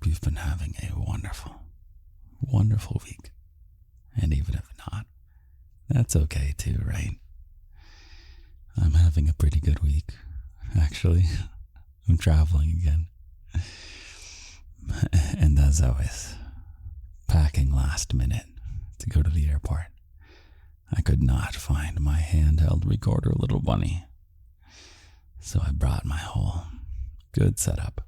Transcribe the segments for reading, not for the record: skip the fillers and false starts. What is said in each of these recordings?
hope you've been having a wonderful, wonderful week. And even if not, that's okay too, right? I'm having a pretty good week, actually. I'm traveling again. And as always, packing last minute to go to the airport. I could not find my handheld recorder, little bunny. So I brought my whole good setup.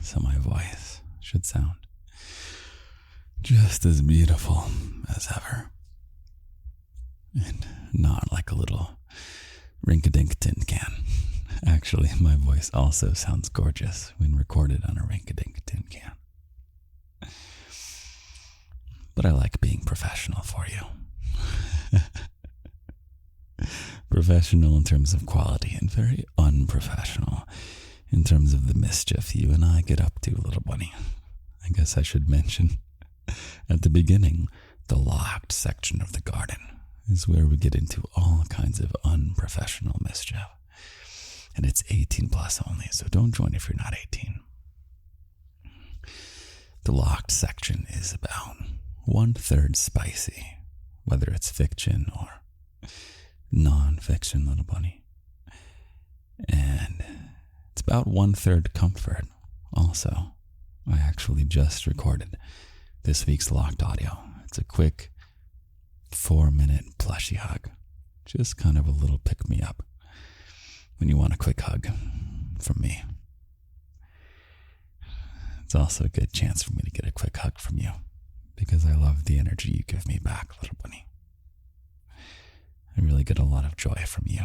So my voice should sound just as beautiful as ever. And not like a little rink-a-dink tin can. Actually, my voice also sounds gorgeous when recorded on a rink-a-dink tin can. But I like being professional for you. Professional in terms of quality and very unprofessional in terms of the mischief you and I get up to, little bunny. I guess I should mention at the beginning, the locked section of the garden is where we get into all kinds of unprofessional mischief. And it's 18 plus only, so don't join if you're not 18. The locked section is about 1/3 spicy, whether it's fiction or non-fiction, little bunny. And it's about 1/3 comfort also. I actually just recorded this week's locked audio. It's a quick 4-minute plushy hug. Just kind of a little pick-me-up when you want a quick hug from me. It's also a good chance for me to get a quick hug from you because I love the energy you give me back, little bunny. I really get a lot of joy from you.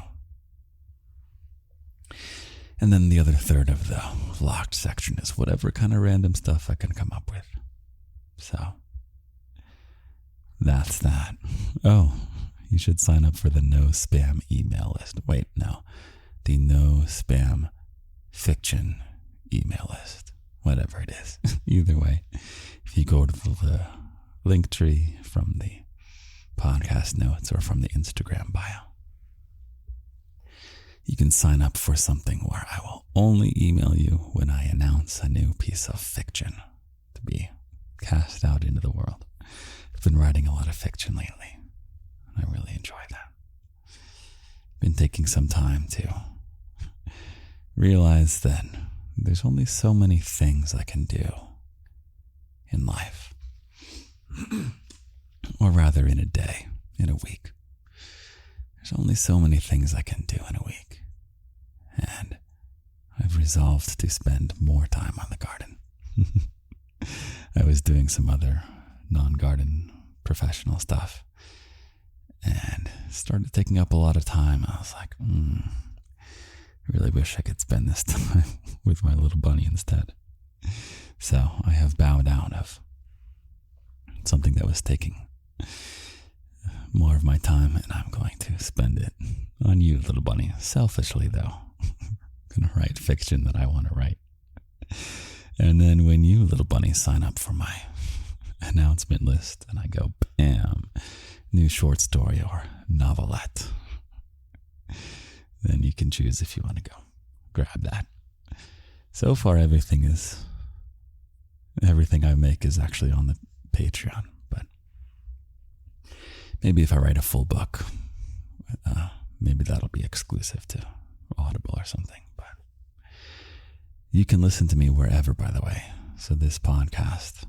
And then the other third of the locked section is whatever kind of random stuff I can come up with. So, that's that. Oh, you should sign up for the no spam email list. Wait, no. The no spam fiction email list. Whatever it is. Either way, if you go to the link tree from the podcast notes or from the Instagram bio, you can sign up for something where I will only email you when I announce a new piece of fiction to be cast out into the world. I've been writing a lot of fiction lately, and I really enjoy that. Been taking some time to realize that there's only so many things I can do in life. Or rather in a day, in a week. There's only so many things I can do in a week. And I've resolved to spend more time on the garden. I was doing some other non-garden professional stuff and started taking up a lot of time. I was like, I really wish I could spend this time with my little bunny instead. So I have bowed out of something that was taking more of my time, and I'm going to spend it on you, little bunny. Selfishly, though. I'm going to write fiction that I want to write. And then when you, little bunny, sign up for my announcement list, and I go, bam, new short story or novelette, then you can choose if you want to go grab that. So far, everything I make is actually on the Patreon, but maybe if I write a full book, maybe that'll be exclusive to Audible or something. But you can listen to me wherever, by the way. So this podcast,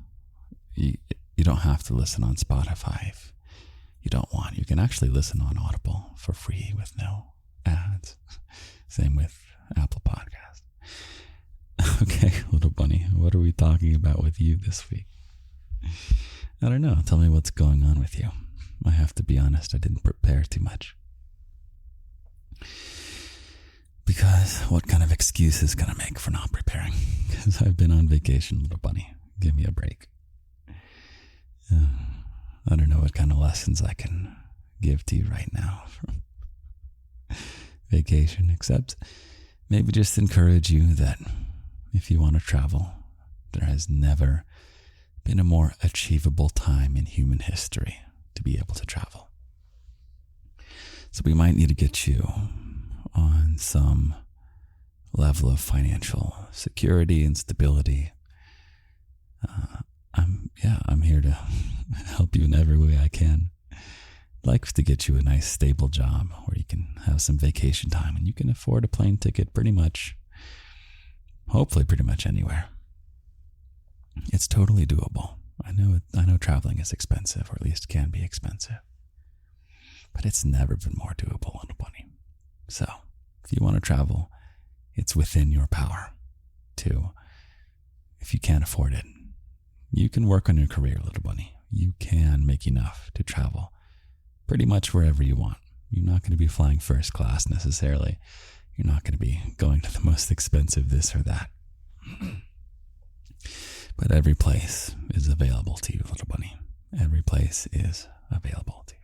you don't have to listen on Spotify if you don't want. You can actually listen on Audible for free with no ads. Same with Apple Podcasts. Okay, little bunny, what are we talking about with you this week? I don't know. Tell me what's going on with you. I have to be honest, I didn't prepare too much. Because what kind of excuses can I make for not preparing? Because I've been on vacation, little bunny. Give me a break. I don't know what kind of lessons I can give to you right now from vacation, except maybe just encourage you that if you want to travel, there has never been a more achievable time in human history to be able to travel. So we might need to get you on some level of financial security and stability I'm here to help you in every way I can. I'd like to get you a nice stable job where you can have some vacation time and you can afford a plane ticket hopefully pretty much anywhere. It's totally doable. I know traveling is expensive, or at least can be expensive. But it's never been more doable, little bunny. So, if you want to travel, it's within your power to. If you can't afford it, you can work on your career, little bunny. You can make enough to travel pretty much wherever you want. You're not going to be flying first class necessarily. You're not going to be going to the most expensive this or that. But every place is available to you, little bunny. Every place is available to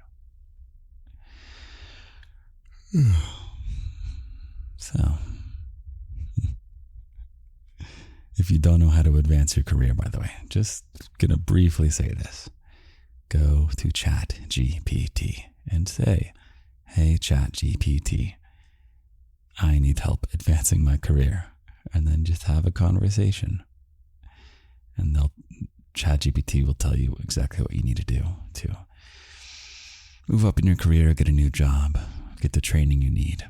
you. So, if you don't know how to advance your career, by the way, just gonna briefly say this. Go to ChatGPT and say, "Hey, ChatGPT, I need help advancing my career." And then just have a conversation. And ChatGPT will tell you exactly what you need to do to move up in your career, get a new job, get the training you need.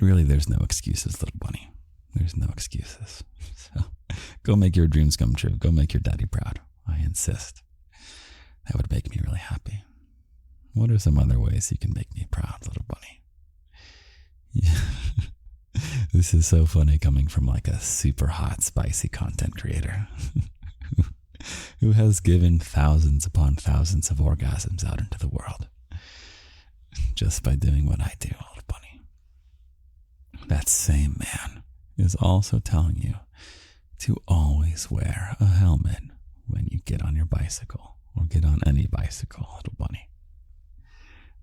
Really, there's no excuses, little bunny. There's no excuses. So go make your dreams come true. Go make your daddy proud. I insist. That would make me really happy. What are some other ways you can make me proud, little bunny? Yeah. This is so funny coming from like a super hot, spicy content creator who has given thousands upon thousands of orgasms out into the world just by doing what I do, little bunny. That same man is also telling you to always wear a helmet when you get on your bicycle or get on any bicycle, little bunny.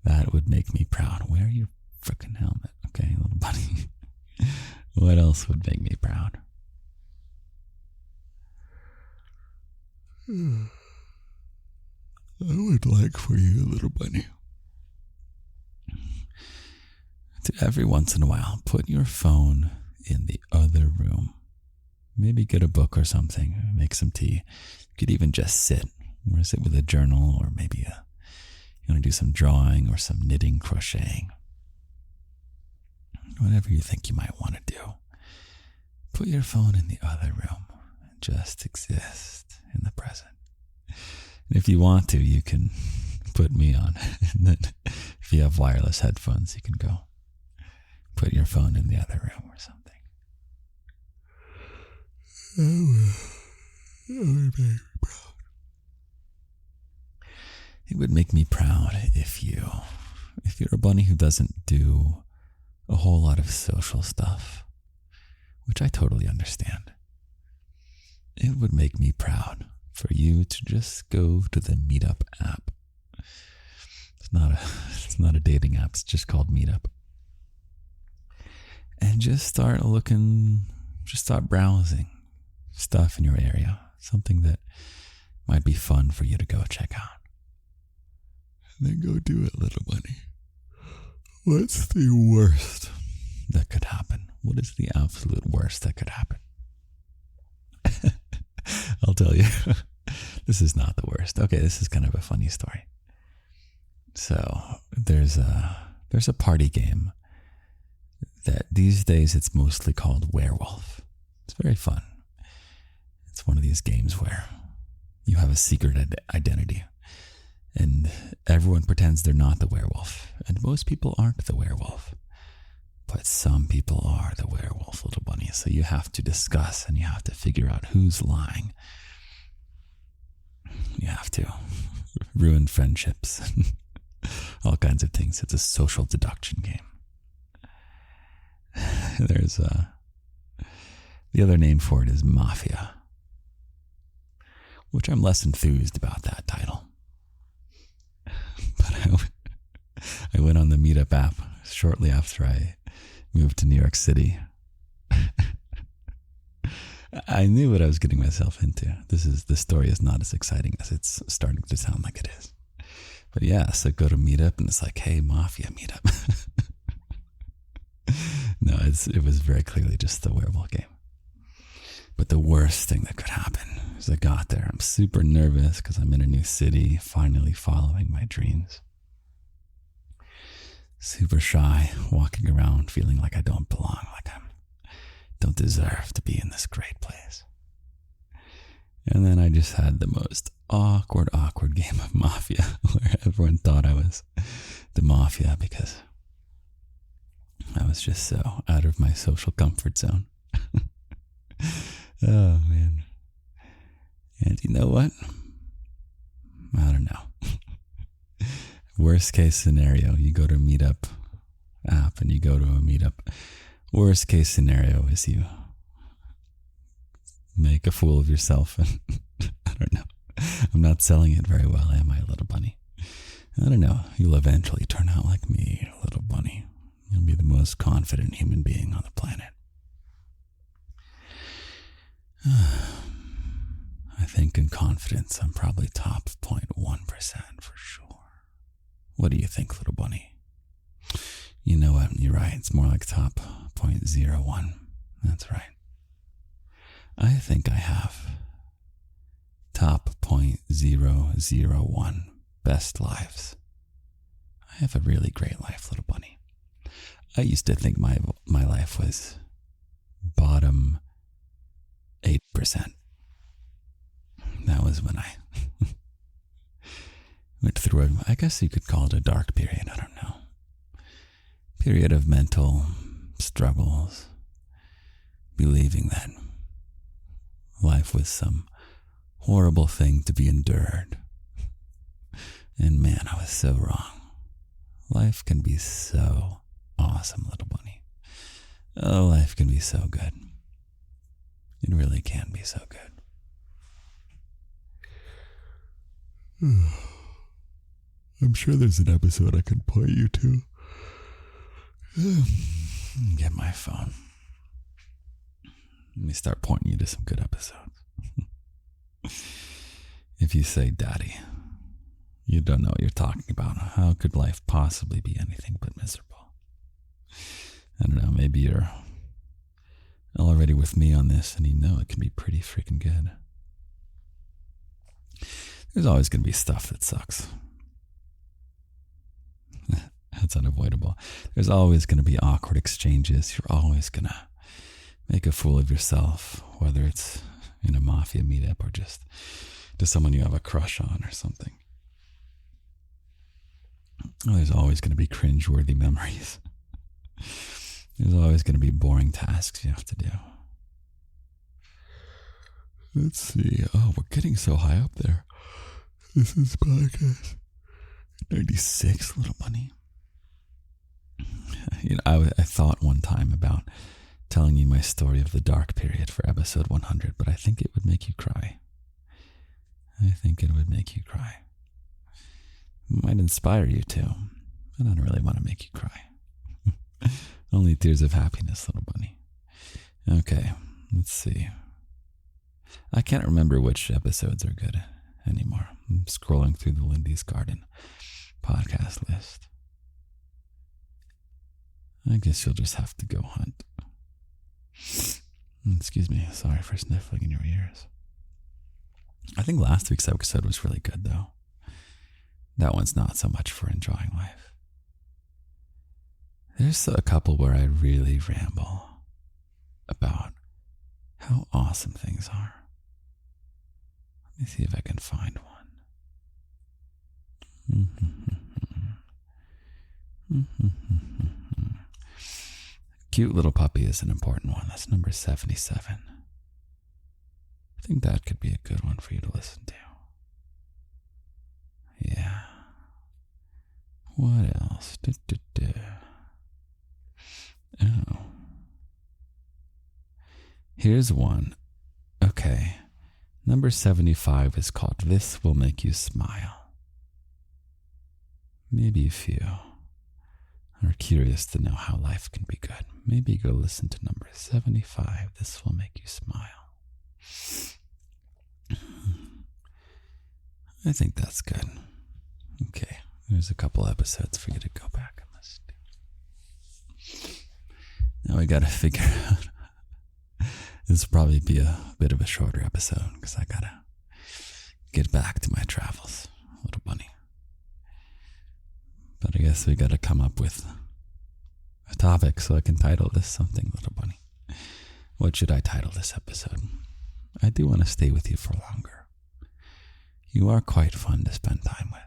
That would make me proud. Wear your freaking helmet, okay, little bunny? What else would make me proud? I would like for you, little bunny, to every once in a while put your phone in the other room. Maybe get a book or something, make some tea. You could even just sit with a journal, or maybe you want to do some drawing or some knitting, crocheting. Whatever you think you might want to do. Put your phone in the other room and just exist in the present. And if you want to, you can put me on. And then if you have wireless headphones, you can go put your phone in the other room or something. It would make me proud if you're a bunny who doesn't do a whole lot of social stuff, which I totally understand. It would make me proud for you to just go to the Meetup app. It's not a dating app, it's just called Meetup. And just start browsing stuff in your area, something that might be fun for you to go check out. And then go do it, little bunny. What's the worst that could happen? What is the absolute worst that could happen? I'll tell you. This is not the worst. Okay, this is kind of a funny story. So there's a party game that these days it's mostly called Werewolf. It's very fun. It's one of these games where you have a secret identity. And everyone pretends they're not the werewolf. And most people aren't the werewolf. But some people are the werewolf, little bunny. So you have to discuss and you have to figure out who's lying. You have to ruin friendships. All kinds of things. It's a social deduction game. There's the other name for it is Mafia, which I'm less enthused about that title. But I went on the Meetup app shortly after I moved to New York City. I knew what I was getting myself into. This story is not as exciting as it's starting to sound like it is. But yeah, so go to Meetup and it's like, hey, Mafia Meetup. No, it was very clearly just the werewolf game. But the worst thing that could happen is I got there. I'm super nervous because I'm in a new city, finally following my dreams. Super shy, walking around feeling like I don't belong, like I don't deserve to be in this great place. And then I just had the most awkward game of Mafia where everyone thought I was the Mafia because I was just so out of my social comfort zone. Oh, man. And you know what? I don't know. Worst case scenario, you go to a meetup app and you go to a meetup. Worst case scenario is you make a fool of yourself and I don't know. I'm not selling it very well, am I, little bunny? I don't know. You'll eventually turn out like me, little bunny. You'll be the most confident human being on the planet. I think in confidence, I'm probably top 0.1% for sure. What do you think, little bunny? You know what? You're right. It's more like top 0.01. That's right. I think I have top 0.001 best lives. I have a really great life, little bunny. I used to think my life was bottom 8%. That was when I went through I guess you could call it a dark period, I don't know. Period of mental struggles, believing that life was some horrible thing to be endured. And man, I was so wrong. Life can be so awesome, little bunny. Oh, life can be so good. It really can be so good. I'm sure there's an episode I could point you to. Get my phone. Let me start pointing you to some good episodes. If you say, Daddy, you don't know what you're talking about. How could life possibly be anything but miserable? I don't know, maybe you're already with me on this and you know it can be pretty freaking good. There's always going to be stuff that sucks. That's unavoidable. There's always going to be awkward exchanges. You're always going to make a fool of yourself, whether it's in a Mafia meetup or just to someone you have a crush on or something. There's always going to be cringeworthy memories. There's always going to be boring tasks you have to do. Let's see. Oh, we're getting so high up there. This is podcast 96, little bunny. You know, I thought one time about telling you my story of the dark period for episode 100, but I think it would make you cry. I think it would make you cry. It might inspire you too. I don't really want to make you cry. Only tears of happiness, little bunny. Okay, let's see. I can't remember which episodes are good anymore. I'm scrolling through the Lindy's Garden podcast list. I guess you'll just have to go hunt. Excuse me, sorry for sniffling in your ears. I think last week's episode was really good, though. That one's not so much for enjoying life. There's a couple where I really ramble about how awesome things are. Let me see if I can find one. Cute little puppy is an important one. That's number 77. I think that could be a good one for you to listen to. Yeah. What else? Oh. Here's one. Okay. Number 75 is called This Will Make You Smile. Maybe a few are curious to know how life can be good. Maybe go listen to number 75. This will make you smile. I think that's good. Okay, there's a couple episodes for you to go back and listen to. Now we gotta figure out This will probably be a bit of a shorter episode because I gotta get back to my travels, little bunny. But I guess we gotta come up with a topic so I can title this something, little bunny. What should I title this episode? I do want to stay with you for longer. You are quite fun to spend time with.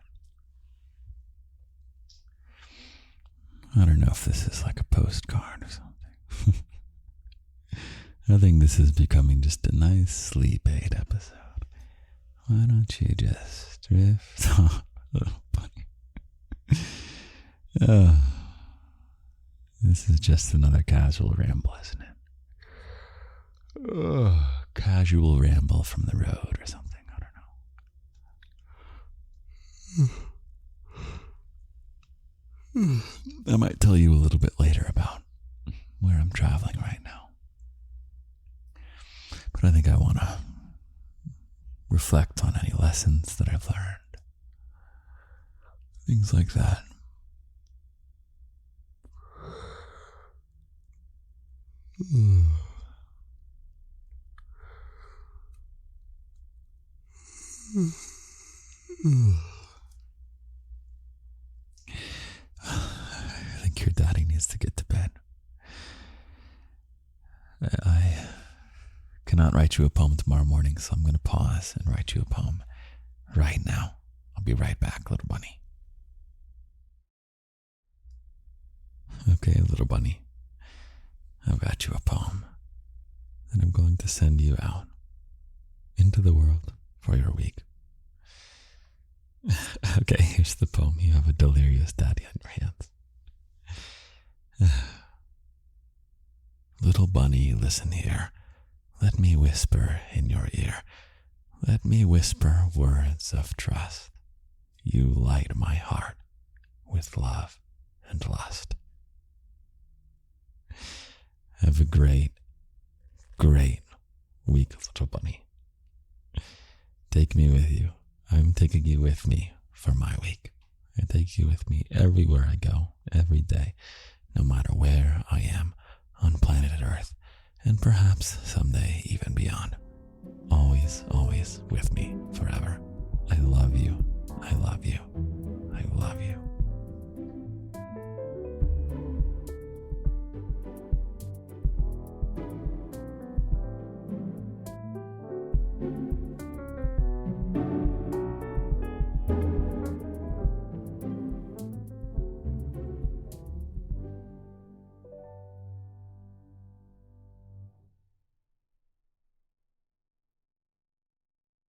I don't know if this is like a postcard or something. I think this is becoming just a nice sleep aid episode. Why don't you just drift off, little bunny? This is just another casual ramble, isn't it? Casual ramble from the road or something. I don't know. I might tell you a little bit later about where I'm traveling right now. But I think I want to reflect on any lessons that I've learned. Things like that. I think your daddy needs to get to bed. I cannot write you a poem tomorrow morning, so I'm going to pause and write you a poem right now. I'll be right back, little bunny. Okay, little bunny. I've got you a poem that I'm going to send you out into the world for your week. Okay, here's the poem. You have a delirious daddy on your hands. Little bunny, listen here. Let me whisper in your ear. Let me whisper words of trust. You light my heart with love and lust. Have a great, great week, little bunny. Take me with you. I'm taking you with me for my week. I take you with me everywhere I go, every day, no matter where I am on planet Earth, and perhaps someday even beyond.